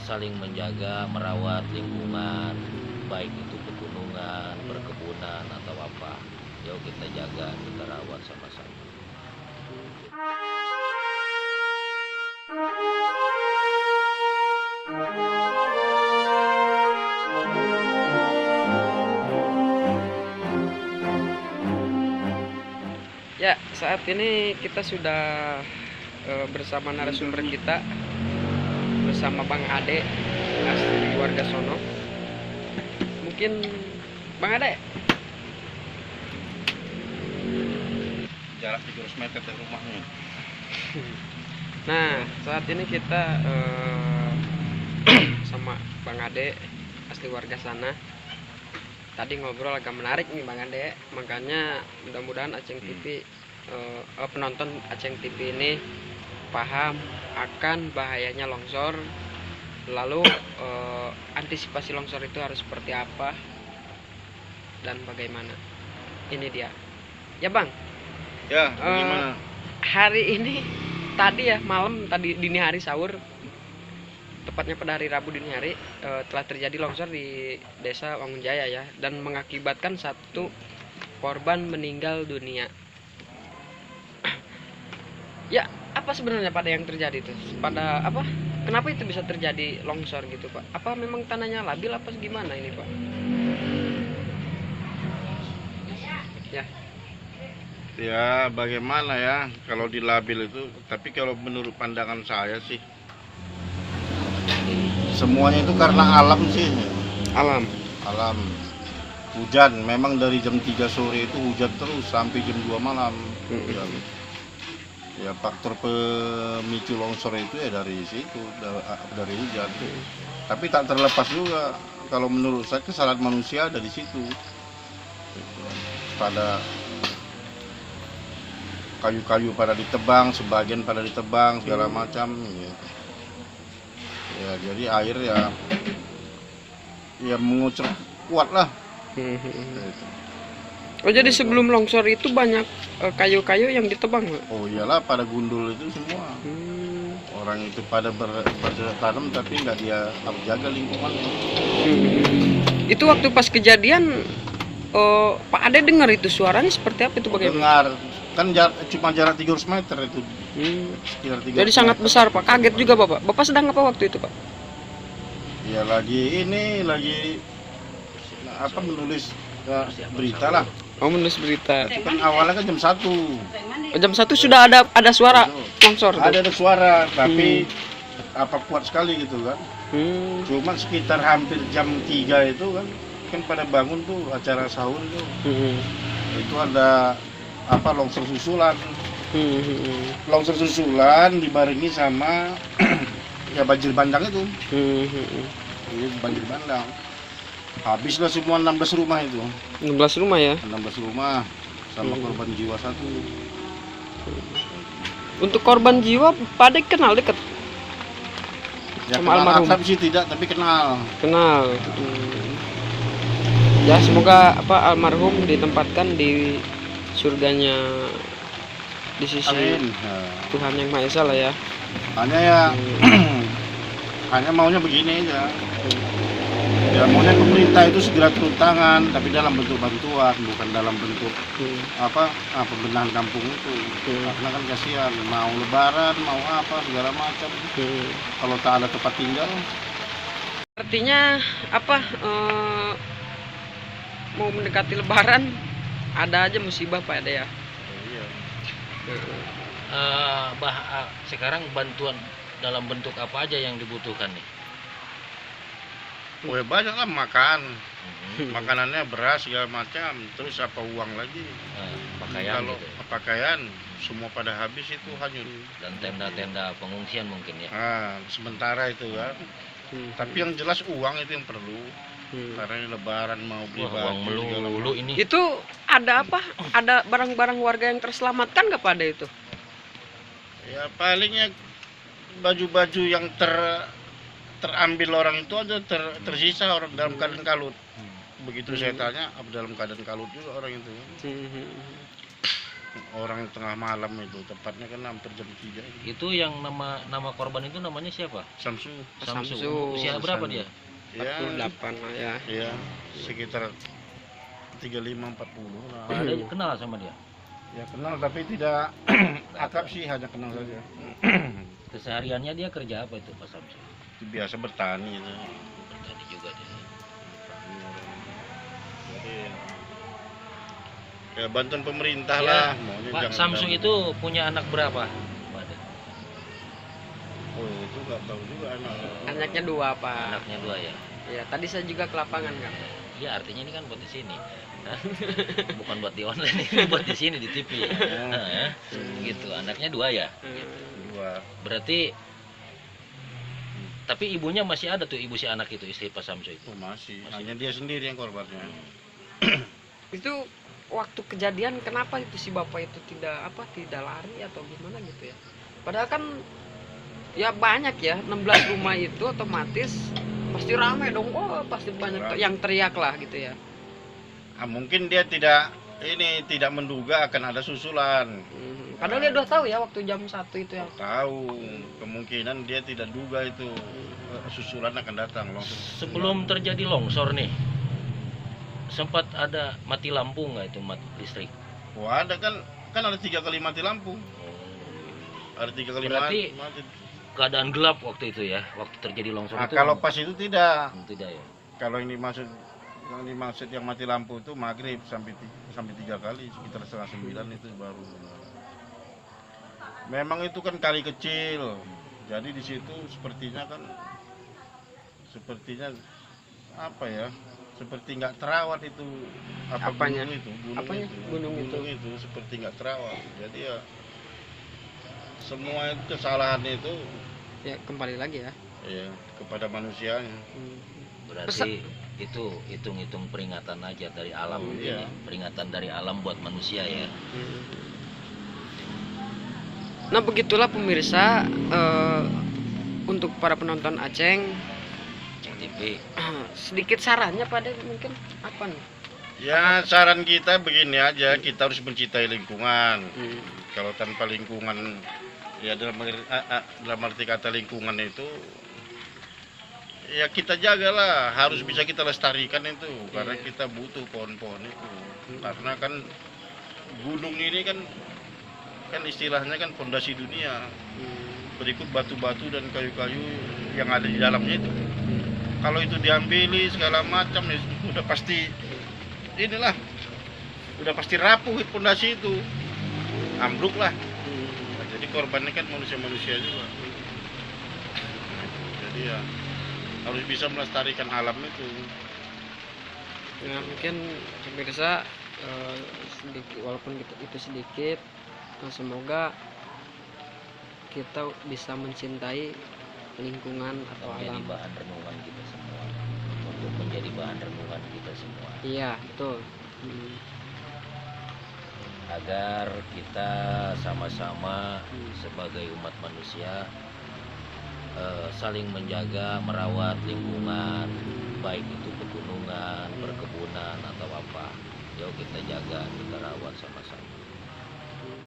saling menjaga, merawat lingkungan, baik itu pegunungan, perkebunan atau apa. Yuk kita jaga, kita rawat sama-sama. Ya, saat ini kita sudah bersama narasumber kita, bersama Bang Ade, asli warga sono. Mungkin Bang Ade, jarak 300 meter dari rumahnya. nah saat ini kita sama Bang Ade, asli warga sana. Tadi ngobrol agak menarik nih Bang Ade, makanya mudah-mudahan Aceng TV, penonton Aceng TV ini paham akan bahayanya longsor, lalu antisipasi longsor itu harus seperti apa dan bagaimana. Ini dia ya Bang. Ya, gimana? Hari ini tadi ya malam, tadi dini hari sahur, tepatnya pada hari Rabu dini hari, telah terjadi longsor di desa Wangunjaya ya, dan mengakibatkan satu korban meninggal dunia. Ya, apa sebenarnya pada yang terjadi itu? Pada apa? Kenapa itu bisa terjadi longsor gitu Pak? Apa memang tanahnya labil apa gimana ini Pak? Ya. Ya, bagaimana ya kalau di labil itu, tapi kalau menurut pandangan saya sih semuanya itu karena alam sih. Alam. Hujan, memang dari jam 3 sore itu hujan terus sampai jam 2 malam. Hujan. Ya, faktor pemicu longsor itu ya dari situ, dari hujan. Tapi tak terlepas juga kalau menurut saya kesalahan manusia ada di situ. Pada kayu-kayu pada ditebang, sebagian pada ditebang segala macam gitu. Ya, jadi air ya mengucur kuat lah. Gitu. Oh, jadi sebelum longsor itu banyak kayu-kayu yang ditebang Pak? Oh iyalah, pada gundul itu semua. Orang itu pada bertanam tapi nggak dia jaga lingkungan. Itu waktu pas kejadian, Pak Ade dengar itu suaranya seperti apa itu bagaimana? Dengar, kan cuma jarak 300 meter itu. Sekitar 300 Jadi sangat meter. besar Pak, kaget juga Bapak. Bapak sedang apa waktu itu Pak? Ya lagi menulis berita lah. Oh, menulis berita. Itu kan awalnya kan jam 1. Jam 1 sudah ada suara longsor tuh. Ada suara, tapi apa kuat sekali gitu kan. Cuman sekitar hampir jam 3 itu kan pada bangun tuh acara sahur tuh. Itu ada longsor susulan. Longsor susulan dibarengi sama ya banjir bandang itu. Ini banjir bandang. Habislah semua 16 rumah itu. 16 rumah ya. 16 rumah sama korban jiwa 1. Untuk korban jiwa Pak Ade kenal dekat Ya, sama kenal almarhum? akrab sih tidak, tapi kenal. Ya, semoga almarhum ditempatkan di surganya di sisi Amin. Tuhan Yang Maha Esa lah ya. Hanya ya hanya maunya begini aja. Ya maunya pemerintah itu segera turun tangan, tapi dalam bentuk bantuan, bukan dalam bentuk pembenahan kampung itu. Karena kan kasihan, mau lebaran, mau apa segala macam. Kalau tak ada tempat tinggal. Artinya mau mendekati lebaran ada aja musibah Pak Ade ya. Iya. Sekarang bantuan dalam bentuk apa aja yang dibutuhkan nih? Wah, banyak lah makanannya beras segala macam, terus apa uang lagi. Pakaian Kalau gitu. pakaian semua pada habis itu hanyut. Dan tenda-tenda pengungsian mungkin ya. Sementara itu kan. Tapi yang jelas uang itu yang perlu. Karena ini lebaran mau beli Wah, uang baju segala melulu macam. ini. Itu ada apa? Ada barang-barang warga yang terselamatkan nggak Pak Ade itu? Ya palingnya baju-baju yang terambil orang itu ada tersisa orang dalam keadaan kalut. Begitu saya tanya, apa dalam keadaan kalut juga orang itu. orang tengah malam itu, tepatnya kan hampir jam 3 itu. Itu yang nama korban itu namanya siapa? Samsu. Samsu. Usia berapa dia? Ya, 48 lah ya. ya sekitar 35-40 lah. Ada kenal sama dia? Ya kenal tapi tidak akrab sih, hanya kenal saja. Kesehariannya dia kerja apa itu Pak Samsu? Itu biasa bertani itu. Bertani juga dia. Jadi ya bantuan pemerintah Ya, lah. Maunya Pak jangan Samsu ganggu. itu punya anak berapa? Ada. Oh itu nggak tahu juga anak. Anaknya 2 Pak. Anaknya 2 ya. Ya tadi saya juga ke lapangan kan. Iya, artinya ini kan buat di sini. Hah? Bukan buat di online, ini buat di sini di TV ya. Hah? Gitu. Anaknya 2 ya. Dua. Berarti tapi ibunya masih ada tuh, ibu si anak itu, istri Pak Samsu itu. Oh, masih. Hanya dia sendiri yang korbannya. Itu waktu kejadian kenapa itu si bapak itu tidak lari atau gimana gitu ya? Padahal kan ya banyak ya, 16 rumah itu otomatis pasti ramai dong. Oh, pasti banyak yang teriak lah gitu ya. Mungkin dia tidak menduga akan ada susulan. Padahal dia udah tahu ya waktu jam 1 itu ya. Tahu, kemungkinan dia tidak duga itu susulan akan datang langsung. Sebelum terjadi longsor nih, sempat ada mati lampu nggak itu, listrik? Wah, ada kan ada 3 kali mati lampu. Ada 3 kali Berarti mati. keadaan gelap waktu itu ya, waktu terjadi longsor Nah, itu? kalau pas itu tidak. Tidak ya. Kalau yang dimaksud yang mati lampu itu maghrib sampai 3 kali, sekitar setengah 9 itu baru. Memang itu kan kali kecil, jadi di situ sepertinya apa ya? Seperti nggak terawat itu. Apanya? Gunung itu seperti nggak terawat. Jadi ya semua kesalahan itu Ya kembali lagi ya. ya kepada manusianya. Berarti itu hitung-hitung peringatan aja dari alam. Oh, ini. iya. Peringatan dari alam buat manusia ya. Nah begitulah pemirsa, untuk para penonton Aceng TV. sedikit sarannya pada mungkin apa nih? Ya saran kita begini aja, kita harus mencintai lingkungan. Kalau tanpa lingkungan, ya dalam arti kata lingkungan itu, ya kita jagalah, harus bisa kita lestarikan itu, karena kita butuh pohon-pohon itu. Karena kan gunung ini kan istilahnya kan fondasi dunia. Berikut batu-batu dan kayu-kayu yang ada di dalamnya itu. Kalau itu diambili segala macam, ya udah pasti udah pasti rapuh fondasi itu, ambruk lah. Nah, jadi korbannya kan manusia-manusia juga. Jadi ya harus bisa melestarikan alam itu. Nah mungkin pemirsa, sedikit, walaupun itu sedikit, semoga kita bisa mencintai lingkungan atau Menjadi alam. bahan renungan kita semua. Untuk menjadi bahan renungan kita semua. Iya betul. Agar kita sama-sama sebagai umat manusia saling menjaga, merawat lingkungan, baik itu pegunungan, perkebunan atau apa. Yuk kita jaga, kita rawat sama-sama.